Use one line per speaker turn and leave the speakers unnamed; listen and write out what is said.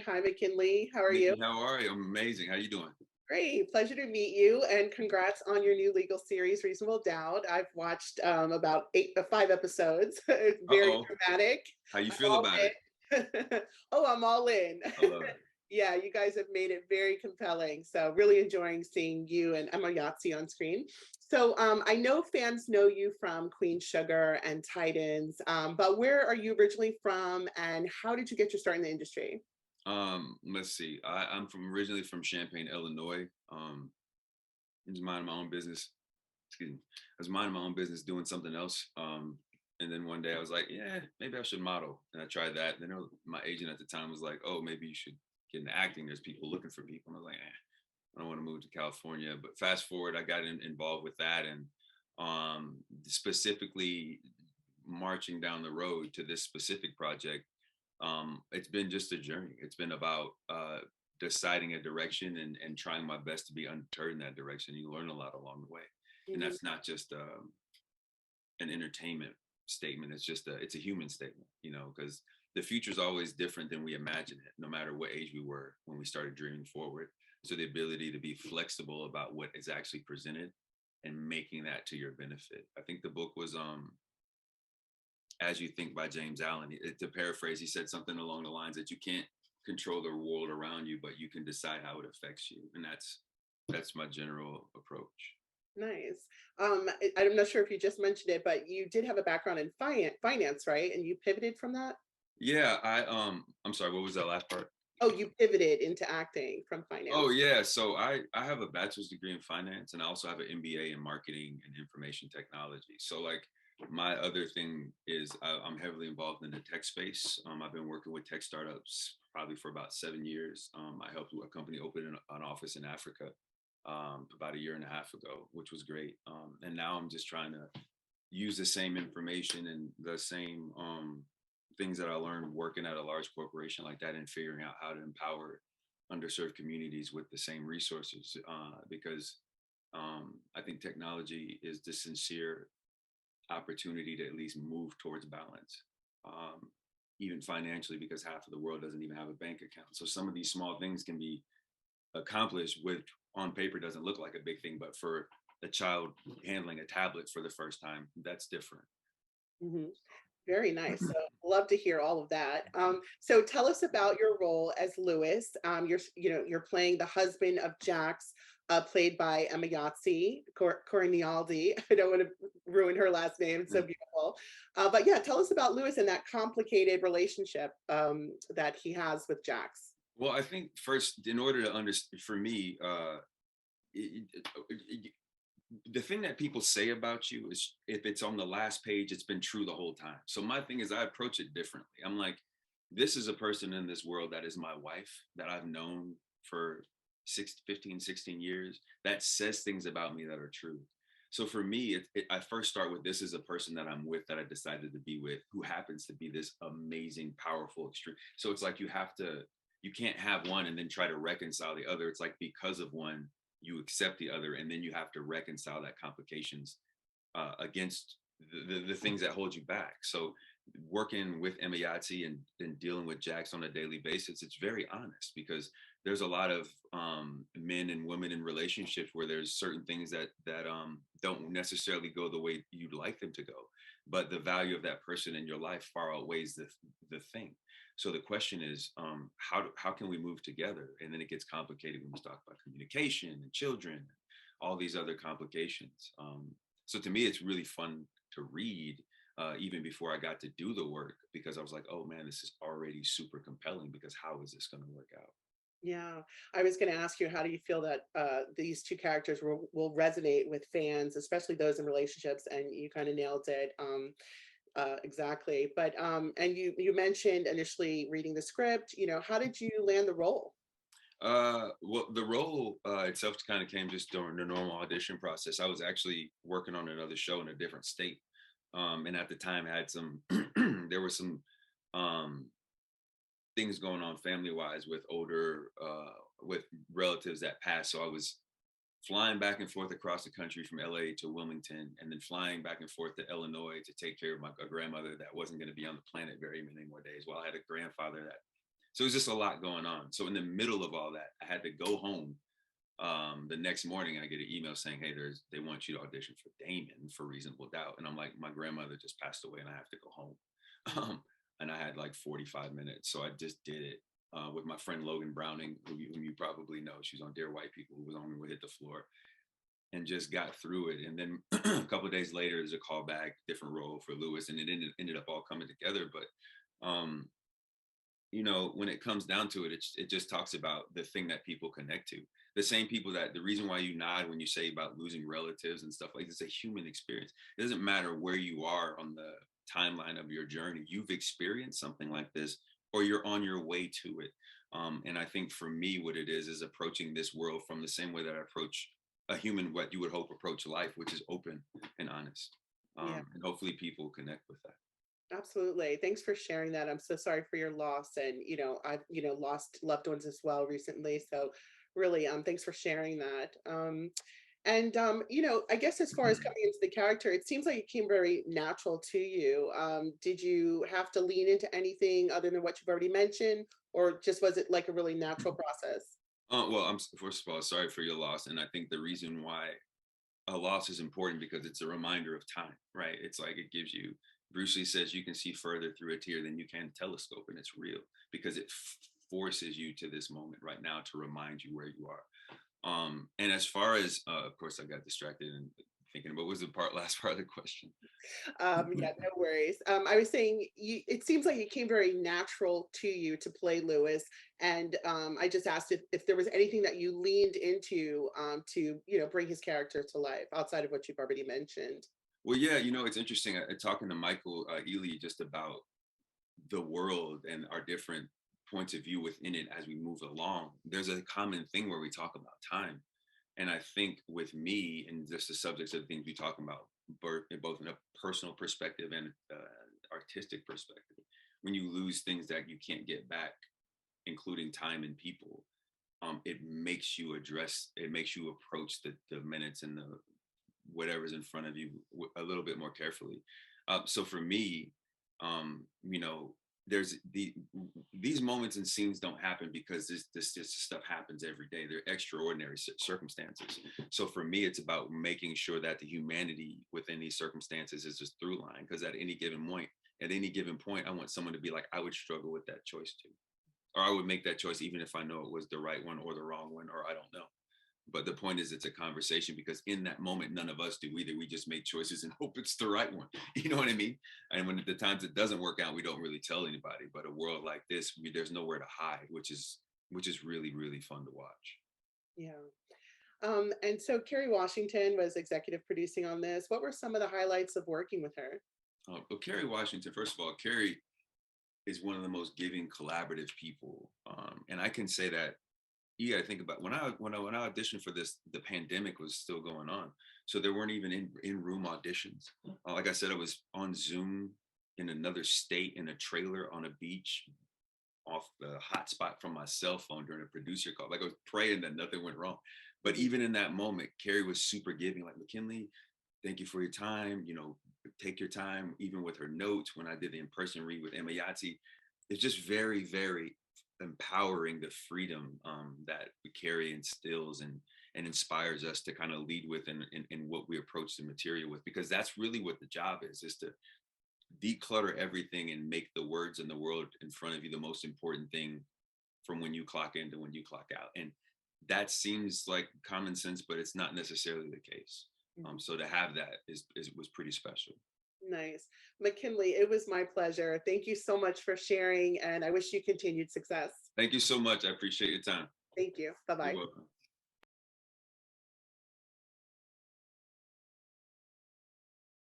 Hi, McKinley. How are you?
Nikki, how are you? I'm amazing. How you doing?
Great. Pleasure to meet you. And congrats on your new legal series, Reasonable Doubt. I've watched about 5 episodes. It's very
Uh-oh.
dramatic.
How you
I'm
feel
all
about it?
in. Oh, I'm all in.
I love it.
Yeah, you guys have made it very compelling. So really enjoying seeing you and Emayatzy on screen. So I know fans know you from Queen Sugar and Titans, but where are you originally from and how did you get your start in the industry?
Let's see. I'm originally from Champaign, Illinois. I was minding my own business. Excuse me. I was minding my own business doing something else. And then one day I was like, yeah, maybe I should model. And I tried that. Then my agent at the time was like, oh, maybe you should get into acting. There's people looking for people. And I was like, I don't want to move to California. But fast forward, I got involved with that and specifically marching down the road to this specific project. It's been just a journey. It's been about deciding a direction and trying my best to be undeterred in that direction. You learn a lot along the way. And
Mhm.
that's not just an entertainment statement. It's a human statement, because the future is always different than we imagine it, no matter what age we were when we started dreaming forward. So the ability to be flexible about what is actually presented and making that to your benefit. I think the book was As You Think by James Allen. To paraphrase, he said something along the lines that you can't control the world around you, but you can decide how it affects you. And that's my general approach.
Nice. I'm not sure if you just mentioned it, but you did have a background in finance, right? And you pivoted from that?
Yeah, I'm sorry, what was that last part?
Oh, you pivoted into acting from
Oh
finance.
yeah, so I have a bachelor's degree in finance and I also have an MBA in marketing and information technology. So like my other thing is I'm heavily involved in the tech space. I've been working with tech startups probably for about 7 years. I helped a company open an office in Africa about a year and a half ago, which was great. And now I'm just trying to use the same information and the same things that I learned working at a large corporation like that and figuring out how to empower underserved communities with the same resources because I think technology is the sincere opportunity to at least move towards balance, um, even financially, because half of the world doesn't even have a bank account. So some of these small things can be accomplished, which on paper doesn't look like a big thing, but for a child handling a tablet for the first time, that's different.
Mhm. Very nice. So love to hear all of that. So tell us about your role as Lewis. You're playing the husband of Jax, played by Emayatzy, Corinealdi. I don't want to ruin her last name. It's so beautiful. But yeah, tell us about Lewis and that complicated relationship that he has with Jax.
Well, I think first, in order to understand, for me, the thing that people say about you is if it's on the last page, it's been true the whole time. So my thing is I approach it differently. I'm like, this is a person in this world that is my wife that I've known for 15, 16 years that says things about me that are true. So for me, I first start with this is a person that I'm with that I decided to be with who happens to be this amazing, powerful, extreme. So it's like you can't have one and then try to reconcile the other. It's like because of one, you accept the other and then you have to reconcile that complications against the things that hold you back. So working with Emayatzy and dealing with Jax on a daily basis, it's very honest because there's a lot of men and women in relationships where there's certain things that don't necessarily go the way you'd like them to go, but the value of that person in your life far outweighs the thing. So the question is, how can we move together? And then it gets complicated when we talk about communication and children, all these other complications. So to me, it's really fun to read, even before I got to do the work, because I was like, oh man, this is already super compelling. Because how is this going to work out?
Yeah, I was going to ask you, how do you feel that these two characters will resonate with fans, especially those in relationships? And you kind of nailed it. Exactly. But and you mentioned initially reading the script. How did you land the role?
Well, the role itself kind of came just during the normal audition process. I was actually working on another show in a different state, and at the time I had some there were some um, things going on family wise with with relatives that passed. So I was flying back and forth across the country from LA to Wilmington, and then flying back and forth to Illinois to take care of my grandmother that wasn't going to be on the planet very many more days. While I had a grandfather that So it was just a lot going on. So in the middle of all that, I had to go home. The next morning I get an email saying, hey, they want you to audition for Damon for Reasonable Doubt. And I'm like, my grandmother just passed away and I have to go home. And I had like 45 minutes. So I just did it with my friend Logan Browning, whom you probably know. She's on Dear White People, who was on Me Will Hit the Floor, and just got through it. And then a couple of days later, there's a callback, different role for Lewis, and it ended up all coming together. But you know, when it comes down to it, it just talks about the thing that people connect to. The same people that the reason why you nod when you say about losing relatives and stuff like this, it's a human experience. It doesn't matter where you are on the timeline of your journey. You've experienced something like this, or you're on your way to it. And I think for me, what it is approaching this world from the same way that I approach a human, what you would hope approach life, which is open and honest.
Yeah.
And hopefully people connect with that.
Absolutely. Thanks for sharing that. I'm so sorry for your loss. And, I've, lost loved ones as well recently. So really, thanks for sharing that. I guess as far as coming into the character, it seems like it came very natural to you. Did you have to lean into anything other than what you've already mentioned, or just was it like a really natural process?
Well, I'm first of all sorry for your loss, and I think the reason why a loss is important because it's a reminder of time, right? It's like it gives you. Bruce Lee says you can see further through a tear than you can a telescope, and it's real because it forces you to this moment right now to remind you where you are. And as far as, of course, I got distracted and thinking about what was the last part of the question.
Yeah, no worries. I was saying it seems like it came very natural to you to play Lewis. And I just asked if there was anything that you leaned into to, bring his character to life outside of what you've already mentioned.
Well, yeah, it's interesting. Talking to Michael Ealy just about the world and our different points of view within it as we move along. There's a common thing where we talk about time. And I think with me and just the subjects of the things we talk about, both in a personal perspective and artistic perspective, when you lose things that you can't get back, including time and people, it makes you approach the minutes and the whatever's in front of you a little bit more carefully. So for me, you know, there's these moments and scenes don't happen because this stuff happens every day. They're extraordinary circumstances. So for me, it's about making sure that the humanity within these circumstances is just through line. Because at any given point, I want someone to be like, I would struggle with that choice too, or I would make that choice even if I know it was the right one or the wrong one, or I don't know. But the point is, it's a conversation because in that moment, none of us do either. We just make choices and hope it's the right one. You know what I mean? And when at the times it doesn't work out, we don't really tell anybody. But a world like this, there's nowhere to hide, which is really, really fun to watch.
Yeah. And so Kerry Washington was executive producing on this. What were some of the highlights of working with her?
Well, Kerry Washington, first of all, Kerry is one of the most giving, collaborative people, and I can say that. Yeah, I think about when I auditioned for this, the pandemic was still going on, so there weren't even in room auditions. Like I said, I was on Zoom in another state in a trailer on a beach off the hotspot from my cell phone during a producer call. Like I was praying that nothing went wrong. But even in that moment, Carrie was super giving. Like, McKinley, thank you for your time. Take your time. Even with her notes, when I did the in-person read with Emayatzy, it's just very, very empowering the freedom that Carrie instills and inspires us to kind of lead with in what we approach the material with, because that's really what the job is to declutter everything and make the words in the world in front of you the most important thing from when you clock in to when you clock out. And that seems like common sense, but it's not necessarily the case. So to have that was pretty special.
Nice. McKinley, it was my pleasure. Thank you so much for sharing, and I wish you continued success.
Thank you so much. I appreciate your time.
Thank you. Bye
You're
bye.
welcome.